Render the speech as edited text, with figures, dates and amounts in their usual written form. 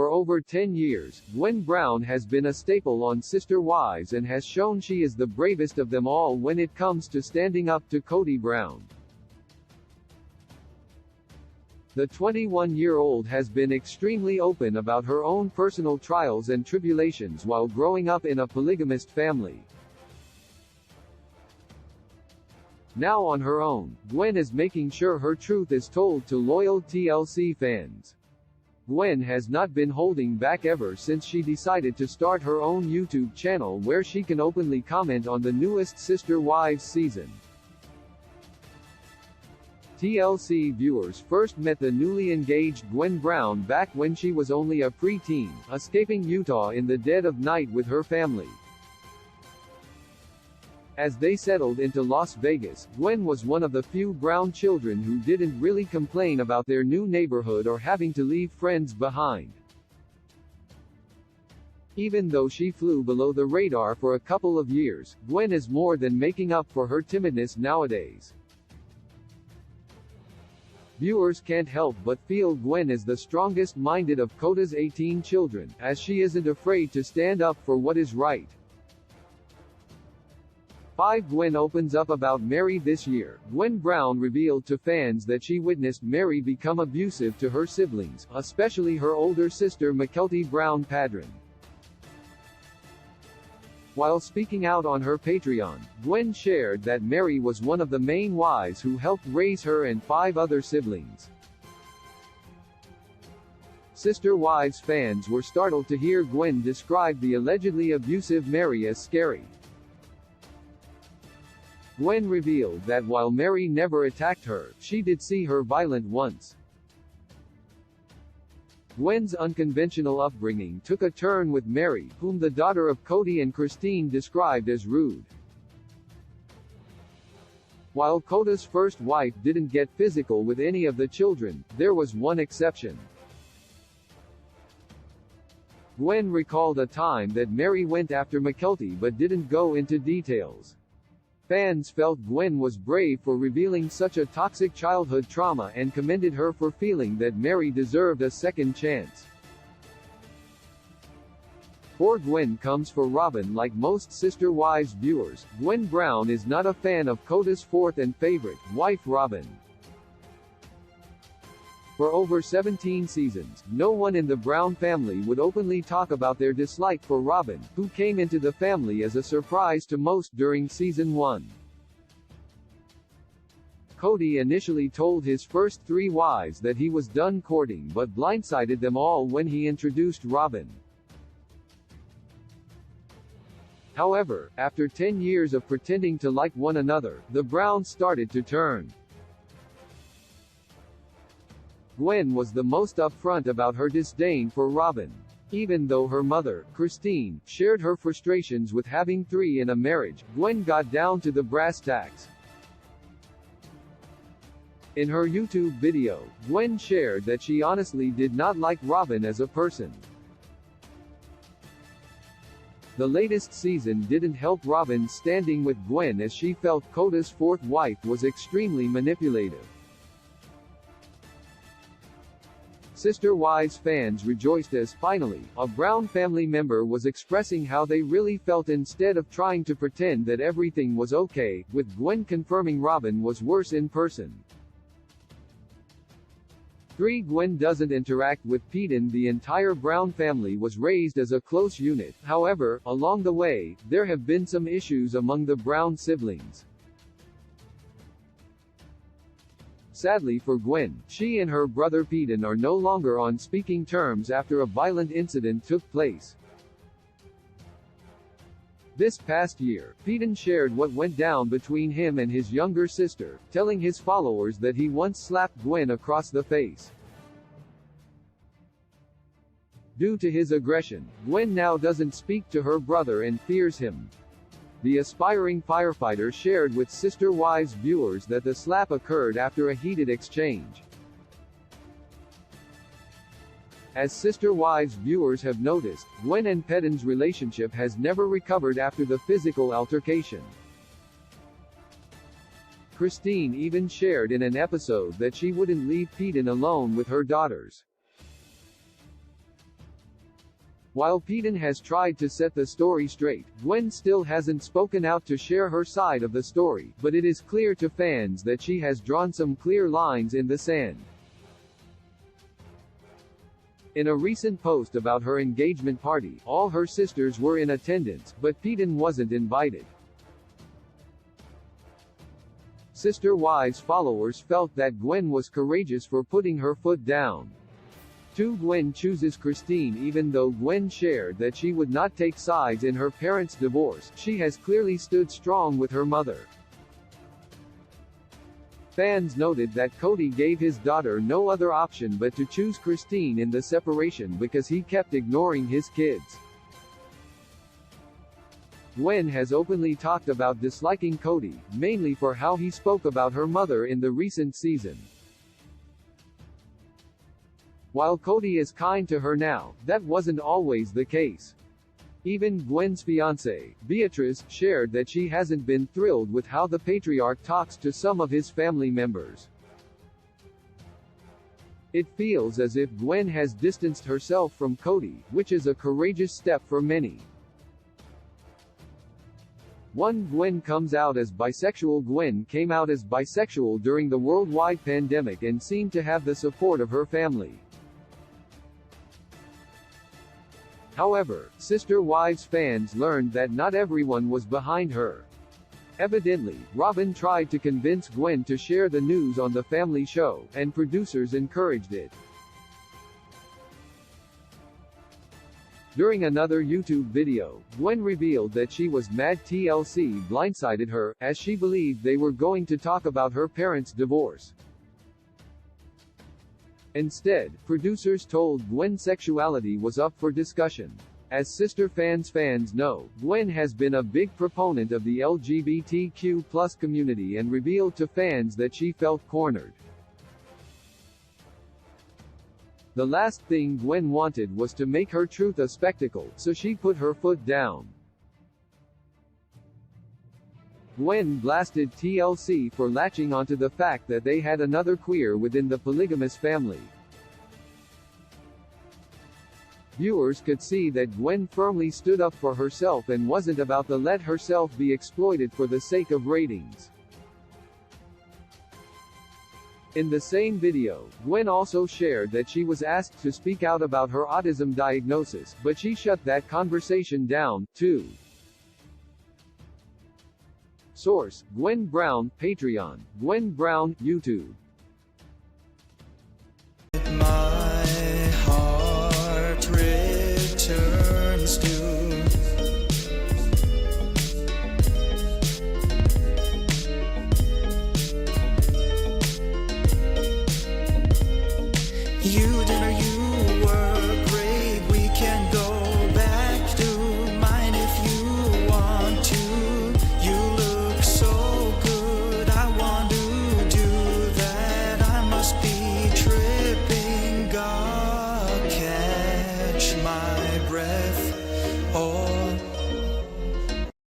For over 10 years, Gwen Brown has been a staple on Sister Wives and has shown she is the bravest of them all when it comes to standing up to Cody Brown. The 21-year-old has been extremely open about her own personal trials and tribulations while growing up in a polygamist family. Now on her own, Gwen is making sure her truth is told to loyal TLC fans. Gwen has not been holding back ever since she decided to start her own YouTube channel where she can openly comment on the newest Sister Wives season. TLC viewers first met the newly engaged Gwen Brown back when she was only a preteen, escaping Utah in the dead of night with her family. As they settled into Las Vegas, Gwen was one of the few Brown children who didn't really complain about their new neighborhood or having to leave friends behind. Even though she flew below the radar for a couple of years, Gwen is more than making up for her timidness nowadays. Viewers can't help but feel Gwen is the strongest-minded of Coda's 18 children, as she isn't afraid to stand up for what is right. 5 Gwen opens up about Mary this year. Gwen Brown revealed to fans that she witnessed Mary become abusive to her siblings, especially her older sister Mykelti Brown Padron. While speaking out on her Patreon, Gwen shared that Mary was one of the main wives who helped raise her and 5 other siblings. Sister Wives fans were startled to hear Gwen describe the allegedly abusive Mary as scary. Gwen revealed that while Mary never attacked her, she did see her violent once. Gwen's unconventional upbringing took a turn with Mary, whom the daughter of Cody and Christine described as rude. While Coda's first wife didn't get physical with any of the children, there was one exception. Gwen recalled a time that Mary went after Mykelti but didn't go into details. Fans felt Gwen was brave for revealing such a toxic childhood trauma and commended her for feeling that Mary deserved a second chance. Poor Gwen comes for Robin. Like most Sister Wives viewers, Gwen Brown is not a fan of Coda's fourth and favorite wife Robin. For over 17 seasons, no one in the Brown family would openly talk about their dislike for Robin, who came into the family as a surprise to most during season 1. Cody initially told his first 3 wives that he was done courting but blindsided them all when he introduced Robin. However, after 10 years of pretending to like one another, the Browns started to turn. Gwen was the most upfront about her disdain for Robin. Even though her mother, Christine, shared her frustrations with having 3 in a marriage, Gwen got down to the brass tacks. In her YouTube video, Gwen shared that she honestly did not like Robin as a person. The latest season didn't help Robin's standing with Gwen, as she felt Coda's fourth wife was extremely manipulative. Sister Wives fans rejoiced as, finally, a Brown family member was expressing how they really felt instead of trying to pretend that everything was okay, with Gwen confirming Robin was worse in person. 3 Gwen doesn't interact with Peden. The entire Brown family was raised as a close unit. However, along the way, there have been some issues among the Brown siblings. Sadly for Gwen, she and her brother Peden are no longer on speaking terms after a violent incident took place. This past year, Peden shared what went down between him and his younger sister, telling his followers that he once slapped Gwen across the face. Due to his aggression, Gwen now doesn't speak to her brother and fears him. The aspiring firefighter shared with Sister Wives viewers that the slap occurred after a heated exchange. As Sister Wives viewers have noticed, Gwen and Peden's relationship has never recovered after the physical altercation. Christine even shared in an episode that she wouldn't leave Peden alone with her daughters. While Peden has tried to set the story straight, Gwen still hasn't spoken out to share her side of the story, but it is clear to fans that she has drawn some clear lines in the sand. In a recent post about her engagement party, all her sisters were in attendance, but Peden wasn't invited. Sister Wives followers felt that Gwen was courageous for putting her foot down. Gwen chooses Christine. Even though Gwen shared that she would not take sides in her parents' divorce, she has clearly stood strong with her mother. Fans noted that Cody gave his daughter no other option but to choose Christine in the separation because he kept ignoring his kids. Gwen has openly talked about disliking Cody, mainly for how he spoke about her mother in the recent season. While Cody is kind to her now, that wasn't always the case. Even Gwen's fiancée, Beatrice, shared that she hasn't been thrilled with how the patriarch talks to some of his family members. It feels as if Gwen has distanced herself from Cody, which is a courageous step for many. Gwen comes out as bisexual. Gwen came out as bisexual during the worldwide pandemic and seemed to have the support of her family. However, Sister Wives fans learned that not everyone was behind her. Evidently, Robin tried to convince Gwen to share the news on the family show, and producers encouraged it. During another YouTube video, Gwen revealed that she was mad TLC blindsided her, as she believed they were going to talk about her parents' divorce. Instead, producers told Gwen sexuality was up for discussion. As sister fans know, Gwen has been a big proponent of the LGBTQ+ community and revealed to fans that she felt cornered. The last thing Gwen wanted was to make her truth a spectacle, so she put her foot down. Gwen blasted TLC for latching onto the fact that they had another queer within the polygamous family. Viewers could see that Gwen firmly stood up for herself and wasn't about to let herself be exploited for the sake of ratings. In the same video, Gwen also shared that she was asked to speak out about her autism diagnosis, but she shut that conversation down, too. Source: Gwen Brown, Patreon. Gwen Brown, YouTube.